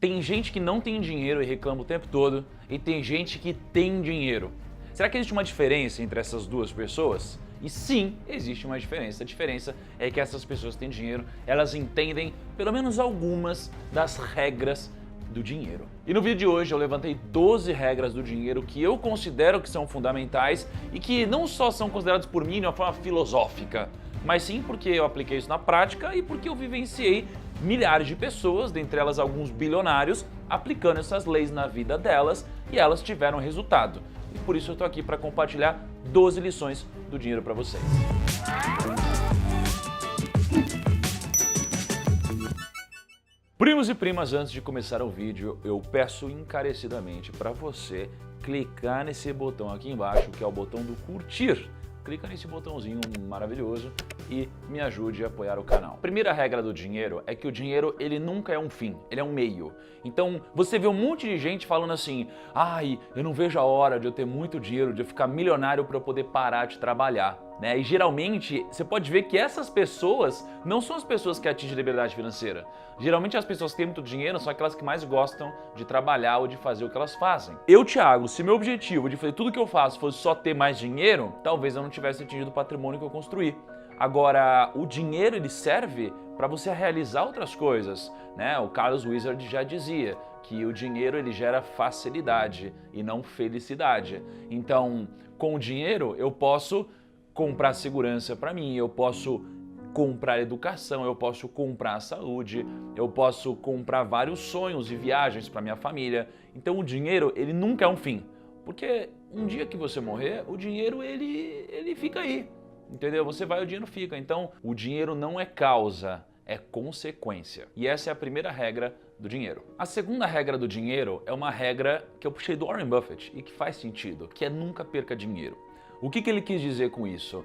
Tem gente que não tem dinheiro e reclama o tempo todo, e tem gente que tem dinheiro. Será que existe uma diferença entre essas duas pessoas? E sim, existe uma diferença. A diferença é que essas pessoas que têm dinheiro, elas entendem pelo menos algumas das regras do dinheiro. E no vídeo de hoje eu levantei 12 regras do dinheiro que eu considero que são fundamentais e que não só são consideradas por mim de uma forma filosófica, mas sim porque eu apliquei isso na prática e porque eu vivenciei milhares de pessoas, dentre elas alguns bilionários, aplicando essas leis na vida delas e elas tiveram resultado. E por isso eu estou aqui para compartilhar 12 lições do dinheiro para vocês. Primos e primas, antes de começar o vídeo, eu peço encarecidamente para você clicar nesse botão aqui embaixo, que é o botão do curtir. Clica nesse botãozinho maravilhoso e me ajude a apoiar o canal. A primeira regra do dinheiro é que o dinheiro ele nunca é um fim, ele é um meio. Então você vê um monte de gente falando assim: ai, eu não vejo a hora de eu ter muito dinheiro, de eu ficar milionário para eu poder parar de trabalhar. Né? E geralmente você pode ver que essas pessoas não são as pessoas que atingem liberdade financeira. Geralmente as pessoas que têm muito dinheiro são aquelas que mais gostam de trabalhar ou de fazer o que elas fazem. Eu, Thiago, se meu objetivo de fazer tudo que eu faço fosse só ter mais dinheiro, talvez eu não tivesse atingido o patrimônio que eu construí. Agora, o dinheiro ele serve para você realizar outras coisas, né? O Carlos Wizard já dizia que o dinheiro ele gera facilidade e não felicidade. Então, com o dinheiro eu posso comprar segurança para mim, eu posso comprar educação, eu posso comprar saúde, eu posso comprar vários sonhos e viagens para minha família. Então o dinheiro ele nunca é um fim, porque um dia que você morrer, o dinheiro ele fica aí. Entendeu? Você vai, o dinheiro fica. Então, o dinheiro não é causa, é consequência. E essa é a primeira regra do dinheiro. A segunda regra do dinheiro é uma regra que eu puxei do Warren Buffett e que faz sentido, que é nunca perca dinheiro. O que ele quis dizer com isso?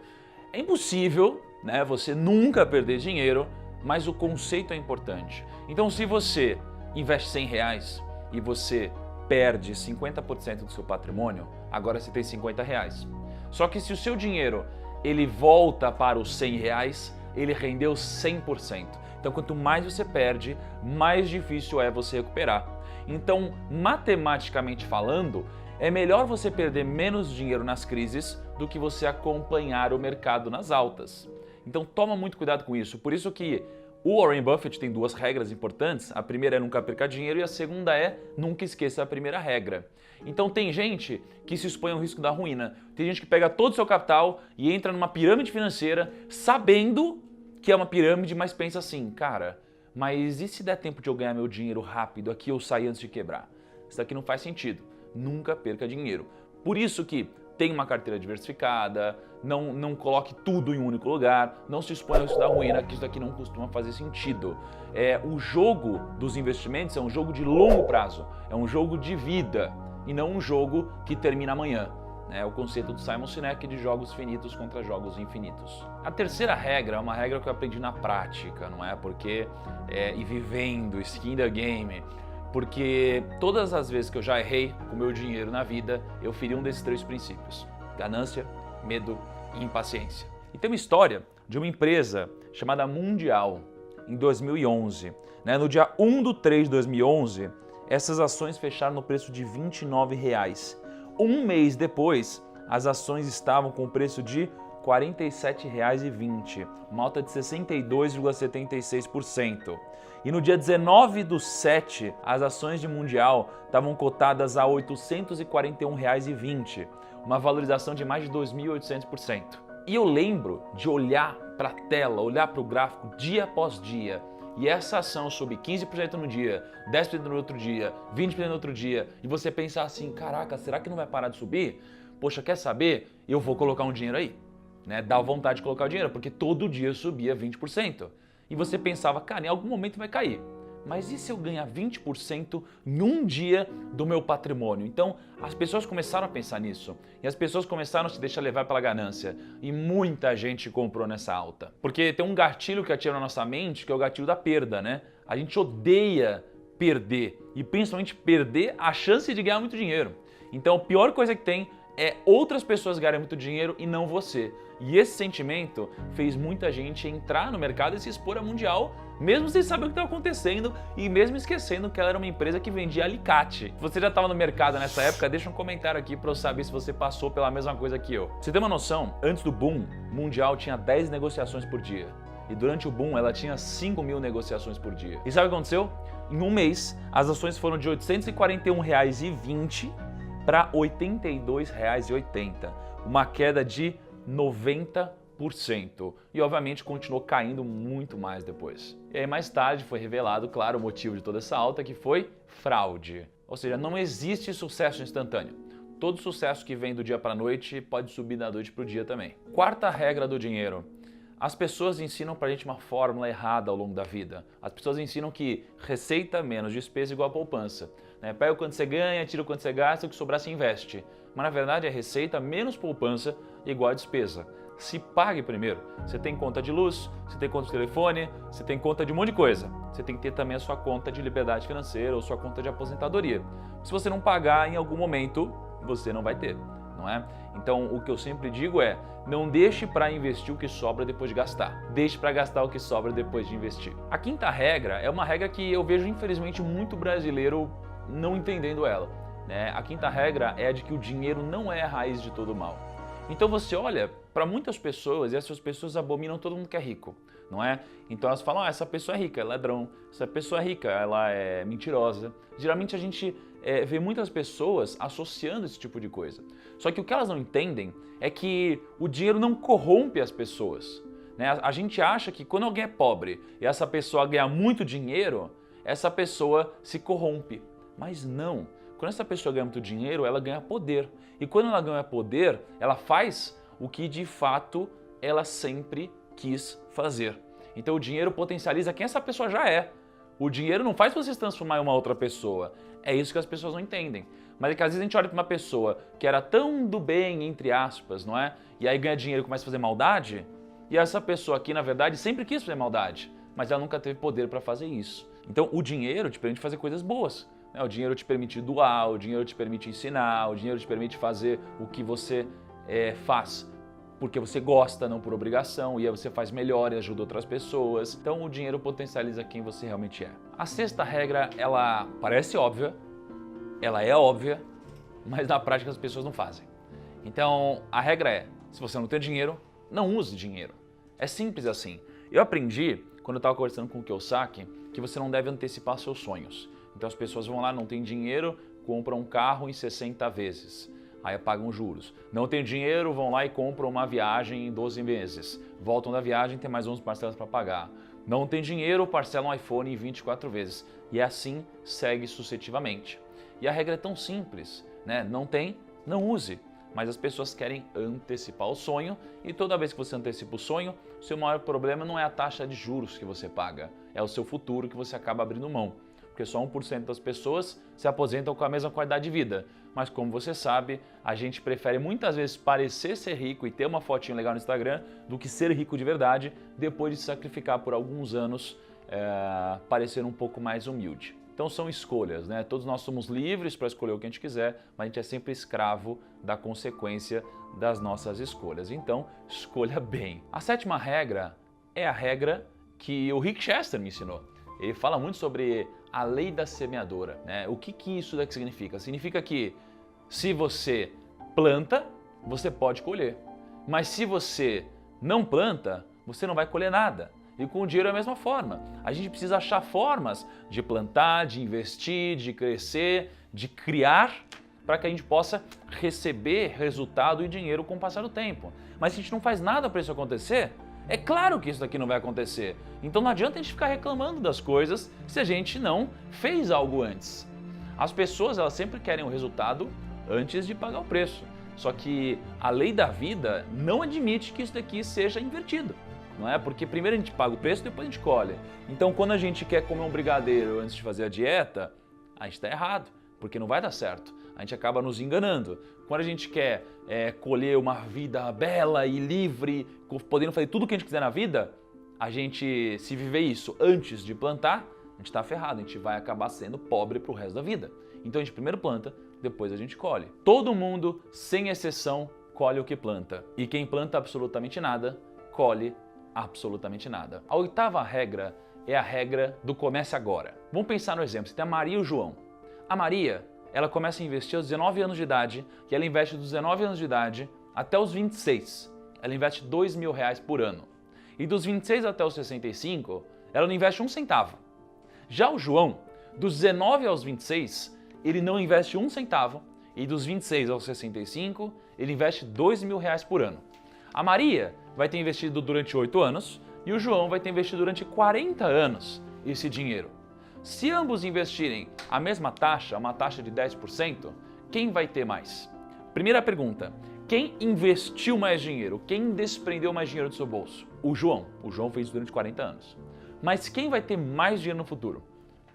É impossível, né, você nunca perder dinheiro, mas o conceito é importante. Então, se você investe R$100 e você perde 50% do seu patrimônio, agora você tem R$50. Só que se o seu dinheiro ele volta para os R$100, ele rendeu 100%. Então, quanto mais você perde, mais difícil é você recuperar. Então, matematicamente falando, é melhor você perder menos dinheiro nas crises do que você acompanhar o mercado nas altas. Então, toma muito cuidado com isso. Por isso que o Warren Buffett tem duas regras importantes. A primeira é nunca perca dinheiro e a segunda é nunca esqueça a primeira regra. Então tem gente que se expõe ao risco da ruína. Tem gente que pega todo o seu capital e entra numa pirâmide financeira sabendo que é uma pirâmide, mas pensa assim, cara, mas e se der tempo de eu ganhar meu dinheiro rápido aqui eu sair antes de quebrar? Isso daqui não faz sentido. Nunca perca dinheiro. Por isso que tem uma carteira diversificada, não coloque tudo em um único lugar, não se exponha ao risco da ruína, que isso daqui não costuma fazer sentido. O jogo dos investimentos é um jogo de longo prazo, é um jogo de vida e não um jogo que termina amanhã. É o conceito do Simon Sinek de jogos finitos contra jogos infinitos. A terceira regra é uma regra que eu aprendi na prática, não é? Porque, e vivendo, skin the game, porque todas as vezes que eu já errei com meu dinheiro na vida, eu feri um desses três princípios: ganância, medo e impaciência. E tem uma história de uma empresa chamada Mundial, em 2011. Né? No dia 1/3 de 2011, essas ações fecharam no preço de R$29. Um mês depois, as ações estavam com o preço de R$ 47,20, uma alta de 62,76%. E no dia 19/7, as ações de Mundial estavam cotadas a R$ 841,20, uma valorização de mais de 2.800%. E eu lembro de olhar para a tela, olhar para o gráfico dia após dia, e essa ação subir 15% no dia, 10% no outro dia, 20% no outro dia, e você pensar assim, caraca, será que não vai parar de subir? Poxa, quer saber? Eu vou colocar um dinheiro aí. Né? Dá vontade de colocar o dinheiro, porque todo dia subia 20%. E você pensava, cara, em algum momento vai cair. Mas e se eu ganhar 20% em um dia do meu patrimônio? Então, as pessoas começaram a pensar nisso. E as pessoas começaram a se deixar levar pela ganância. E muita gente comprou nessa alta. Porque tem um gatilho que atira na nossa mente, que é o gatilho da perda, né? A gente odeia perder. E principalmente perder a chance de ganhar muito dinheiro. Então, a pior coisa que tem é outras pessoas ganharem muito dinheiro e não você. E esse sentimento fez muita gente entrar no mercado e se expor a mundial, mesmo sem saber o que estava acontecendo e mesmo esquecendo que ela era uma empresa que vendia alicate. Se você já estava no mercado nessa época, deixa um comentário aqui para eu saber se você passou pela mesma coisa que eu. Pra você ter uma noção, antes do boom mundial tinha 10 negociações por dia. E durante o boom ela tinha 5.000 negociações por dia. E sabe o que aconteceu? Em um mês, as ações foram de R$ 841,20 para R$ 82,80. Uma queda de 90%. E obviamente continuou caindo muito mais depois. E aí mais tarde foi revelado, claro, o motivo de toda essa alta, que foi fraude. Ou seja, não existe sucesso instantâneo. Todo sucesso que vem do dia para a noite pode subir da noite para o dia também. Quarta regra do dinheiro. As pessoas ensinam pra gente uma fórmula errada ao longo da vida. As pessoas ensinam que receita menos despesa igual a poupança. Pega o quanto você ganha, tira o quanto você gasta, o que sobrar você investe. Mas na verdade é receita menos poupança igual a despesa. Se pague primeiro. Você tem conta de luz, você tem conta de telefone, você tem conta de um monte de coisa. Você tem que ter também a sua conta de liberdade financeira ou sua conta de aposentadoria. Se você não pagar em algum momento, você não vai ter. Não é? Então o que eu sempre digo é, não deixe para investir o que sobra depois de gastar. Deixe para gastar o que sobra depois de investir. A quinta regra é uma regra que eu vejo infelizmente muito brasileiro não entendendo ela. A quinta regra é a de que o dinheiro não é a raiz de todo mal. Então você olha para muitas pessoas e essas pessoas abominam todo mundo que é rico, não é? Então elas falam, essa pessoa é rica, é ladrão, essa pessoa é rica, ela é mentirosa. Geralmente a gente vê muitas pessoas associando esse tipo de coisa. Só que o que elas não entendem é que o dinheiro não corrompe as pessoas. A gente acha que quando alguém é pobre e essa pessoa ganha muito dinheiro, essa pessoa se corrompe. Mas não. Quando essa pessoa ganha muito dinheiro, ela ganha poder. E quando ela ganha poder, ela faz o que de fato ela sempre quis fazer. Então o dinheiro potencializa quem essa pessoa já é. O dinheiro não faz você se transformar em uma outra pessoa. É isso que as pessoas não entendem. Mas é que às vezes a gente olha para uma pessoa que era tão do bem, entre aspas, não é? E aí ganha dinheiro e começa a fazer maldade. E essa pessoa aqui, na verdade, sempre quis fazer maldade. Mas ela nunca teve poder para fazer isso. Então o dinheiro te permite fazer coisas boas. O dinheiro te permite doar, o dinheiro te permite ensinar, o dinheiro te permite fazer o que você faz porque você gosta, não por obrigação, e aí você faz melhor e ajuda outras pessoas. Então o dinheiro potencializa quem você realmente é. A sexta regra, ela parece óbvia, ela é óbvia, mas na prática as pessoas não fazem. Então a regra é, se você não tem dinheiro, não use dinheiro. É simples assim. Eu aprendi, quando eu estava conversando com o Kiyosaki, que você não deve antecipar seus sonhos. Então as pessoas vão lá, não tem dinheiro, compram um carro em 60 vezes. Aí pagam juros. Não tem dinheiro, vão lá e compram uma viagem em 12 meses. Voltam da viagem, tem mais 11 parcelas para pagar. Não tem dinheiro, parcelam um iPhone em 24 vezes. E assim segue sucessivamente. E a regra é tão simples, Não tem, não use. Mas as pessoas querem antecipar o sonho e toda vez que você antecipa o sonho, seu maior problema não é a taxa de juros que você paga, é o seu futuro que você acaba abrindo mão. Porque só 1% das pessoas se aposentam com a mesma qualidade de vida. Mas como você sabe, a gente prefere muitas vezes parecer ser rico e ter uma fotinha legal no Instagram do que ser rico de verdade depois de se sacrificar por alguns anos, parecer um pouco mais humilde. Então são escolhas, Todos nós somos livres para escolher o que a gente quiser, mas a gente é sempre escravo da consequência das nossas escolhas. Então, escolha bem. A sétima regra é a regra que o Rick Chester me ensinou. Ele fala muito sobre a lei da semeadora, O que isso daqui significa? Significa que se você planta, você pode colher. Mas se você não planta, você não vai colher nada. E com o dinheiro é a mesma forma. A gente precisa achar formas de plantar, de investir, de crescer, de criar, para que a gente possa receber resultado e dinheiro com o passar do tempo. Mas se a gente não faz nada para isso acontecer, é claro que isso daqui não vai acontecer. Então não adianta a gente ficar reclamando das coisas se a gente não fez algo antes. As pessoas, elas sempre querem o resultado antes de pagar o preço. Só que a lei da vida não admite que isso daqui seja invertido. Não é? Porque primeiro a gente paga o preço, depois a gente colhe. Então quando a gente quer comer um brigadeiro antes de fazer a dieta, a gente está errado, porque não vai dar certo. A gente acaba nos enganando. Quando a gente quer colher uma vida bela e livre, podendo fazer tudo o que a gente quiser na vida, a gente, se viver isso antes de plantar, a gente está ferrado, a gente vai acabar sendo pobre pro resto da vida. Então a gente primeiro planta, depois a gente colhe. Todo mundo, sem exceção, colhe o que planta. E quem planta absolutamente nada, colhe absolutamente nada. A oitava regra é a regra do comece agora. Vamos pensar no exemplo, você tem a Maria e o João. A Maria, ela começa a investir aos 19 anos de idade e ela investe dos 19 anos de idade até os 26. Ela investe R$2.000 por ano. E dos 26 até os 65, ela não investe um centavo. Já o João, dos 19 aos 26, ele não investe um centavo. E dos 26 aos 65, ele investe R$2.000 por ano. A Maria vai ter investido durante 8 anos e o João vai ter investido durante 40 anos esse dinheiro. Se ambos investirem a mesma taxa, uma taxa de 10%, quem vai ter mais? Primeira pergunta, quem investiu mais dinheiro? Quem desprendeu mais dinheiro do seu bolso? O João. O João fez isso durante 40 anos. Mas quem vai ter mais dinheiro no futuro?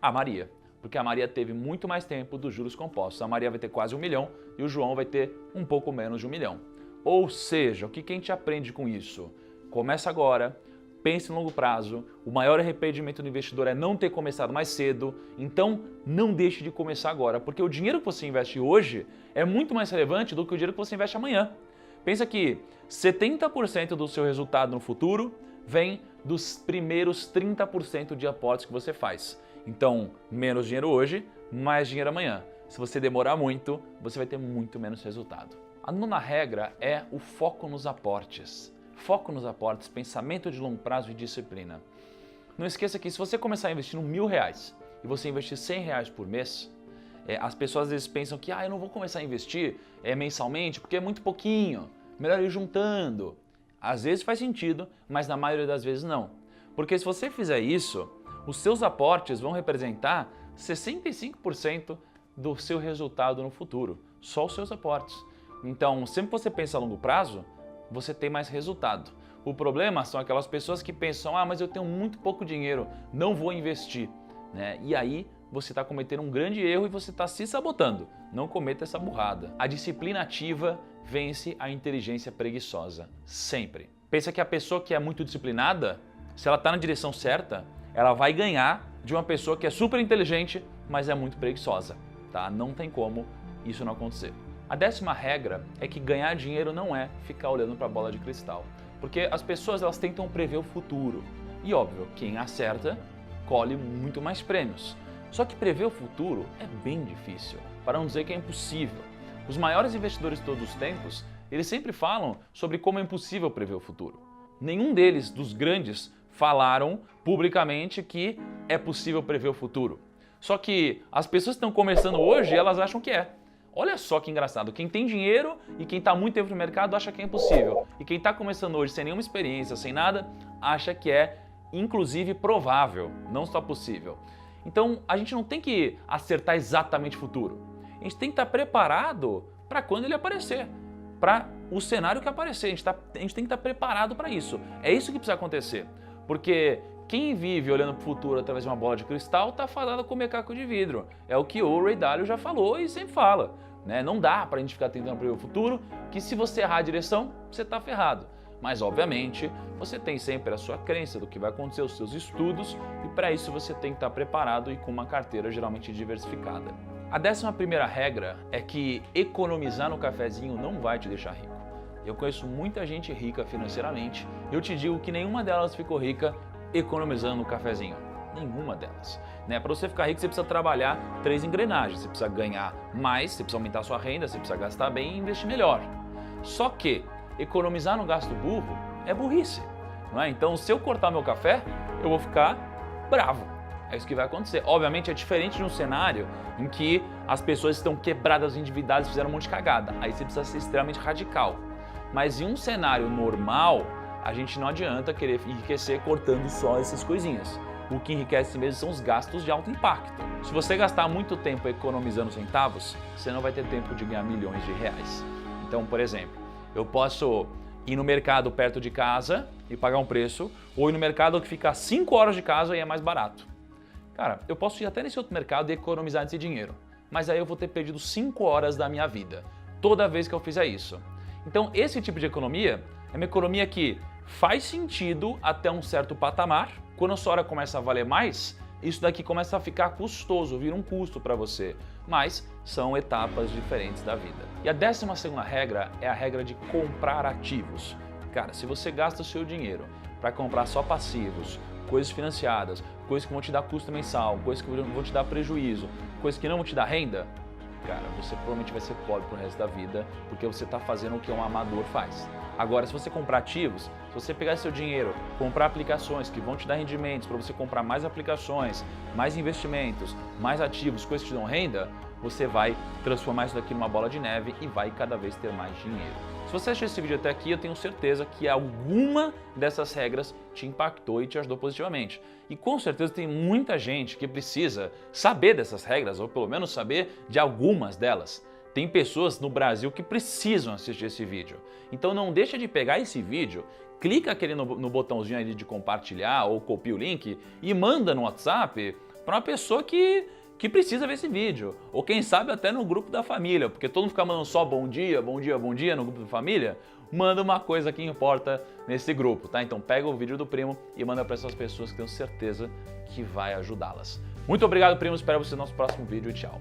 A Maria. Porque a Maria teve muito mais tempo dos juros compostos. A Maria vai ter quase 1 milhão e o João vai ter um pouco menos de 1 milhão. Ou seja, o que a gente aprende com isso? Começa agora, pense no longo prazo, o maior arrependimento do investidor é não ter começado mais cedo, então não deixe de começar agora, porque o dinheiro que você investe hoje é muito mais relevante do que o dinheiro que você investe amanhã. Pensa que 70% do seu resultado no futuro vem dos primeiros 30% de aportes que você faz. Então, menos dinheiro hoje, mais dinheiro amanhã. Se você demorar muito, você vai ter muito menos resultado. A nona regra é o foco nos aportes. Foco nos aportes, pensamento de longo prazo e disciplina. Não esqueça que se você começar a investir R$1.000 e você investir R$100 por mês, as pessoas às vezes pensam que eu não vou começar a investir mensalmente porque é muito pouquinho, melhor ir juntando. Às vezes faz sentido, mas na maioria das vezes não. Porque se você fizer isso, os seus aportes vão representar 65% do seu resultado no futuro, só os seus aportes. Então, sempre que você pensa a longo prazo, você tem mais resultado. O problema são aquelas pessoas que pensam, mas eu tenho muito pouco dinheiro, não vou investir. Né? E aí você está cometendo um grande erro e você está se sabotando. Não cometa essa burrada. A disciplina ativa vence a inteligência preguiçosa, sempre. Pensa que a pessoa que é muito disciplinada, se ela está na direção certa, ela vai ganhar de uma pessoa que é super inteligente, mas é muito preguiçosa. Tá? Não tem como isso não acontecer. A 10ª regra é que ganhar dinheiro não é ficar olhando para a bola de cristal, porque as pessoas elas tentam prever o futuro e óbvio, quem acerta colhe muito mais prêmios. Só que prever o futuro é bem difícil, para não dizer que é impossível. Os maiores investidores de todos os tempos, eles sempre falam sobre como é impossível prever o futuro. Nenhum deles, dos grandes, falaram publicamente que é possível prever o futuro. Só que as pessoas que estão começando hoje, elas acham que é. Olha só que engraçado, quem tem dinheiro e quem está muito tempo no mercado acha que é impossível. E quem está começando hoje sem nenhuma experiência, sem nada, acha que é inclusive provável, não só possível. Então a gente não tem que acertar exatamente o futuro. A gente tem que estar preparado para quando ele aparecer, para o cenário que aparecer. A gente tem que estar preparado para isso. É isso que precisa acontecer. Porque quem vive olhando para o futuro através de uma bola de cristal está fadado com macaco de vidro. É o que o Ray Dalio já falou e sempre fala. Né? Não dá para a gente ficar tentando prever o futuro, que se você errar a direção, você está ferrado. Mas, obviamente, você tem sempre a sua crença do que vai acontecer, os seus estudos, e para isso você tem que estar preparado e com uma carteira geralmente diversificada. A 11ª regra é que economizar no cafezinho não vai te deixar rico. Eu conheço muita gente rica financeiramente e eu te digo que nenhuma delas ficou rica economizando no cafezinho. Nenhuma delas. Né? Para você ficar rico, você precisa trabalhar 3 engrenagens. Você precisa ganhar mais, você precisa aumentar a sua renda, você precisa gastar bem e investir melhor. Só que economizar no gasto burro é burrice. Não é? Então, se eu cortar meu café, eu vou ficar bravo. É isso que vai acontecer. Obviamente, é diferente de um cenário em que as pessoas estão quebradas, endividadas e fizeram um monte de cagada. Aí você precisa ser extremamente radical. Mas em um cenário normal, a gente não adianta querer enriquecer cortando só essas coisinhas. O que enriquece mesmo são os gastos de alto impacto. Se você gastar muito tempo economizando centavos, você não vai ter tempo de ganhar milhões de reais. Então, por exemplo, eu posso ir no mercado perto de casa e pagar um preço, ou ir no mercado que fica a 5 horas de casa e é mais barato. Cara, eu posso ir até nesse outro mercado e economizar esse dinheiro, mas aí eu vou ter perdido 5 horas da minha vida, toda vez que eu fizer isso. Então, esse tipo de economia é uma economia que faz sentido até um certo patamar. Quando a sua hora começa a valer mais, isso daqui começa a ficar custoso, vira um custo para você. Mas são etapas diferentes da vida. E a 12ª regra é a regra de comprar ativos. Cara, se você gasta o seu dinheiro para comprar só passivos, coisas financiadas, coisas que vão te dar custo mensal, coisas que vão te dar prejuízo, coisas que não vão te dar renda, cara, você provavelmente vai ser pobre pro resto da vida, porque você está fazendo o que um amador faz. Agora, se você comprar ativos, se você pegar seu dinheiro, comprar aplicações que vão te dar rendimentos para você comprar mais aplicações, mais investimentos, mais ativos, coisas que te dão renda, você vai transformar isso daqui numa bola de neve e vai cada vez ter mais dinheiro. Se você assistiu esse vídeo até aqui, eu tenho certeza que alguma dessas regras te impactou e te ajudou positivamente. E com certeza tem muita gente que precisa saber dessas regras, ou pelo menos saber de algumas delas. Tem pessoas no Brasil que precisam assistir esse vídeo. Então não deixa de pegar esse vídeo, clica aquele no botãozinho ali de compartilhar ou copia o link e manda no WhatsApp para uma pessoa que precisa ver esse vídeo. Ou quem sabe até no grupo da família, porque todo mundo fica mandando só bom dia, bom dia, bom dia no grupo da família. Manda uma coisa que importa nesse grupo, tá? Então pega o vídeo do primo e manda para essas pessoas que tenho certeza que vai ajudá-las. Muito obrigado, primo. Espero você no nosso próximo vídeo e tchau.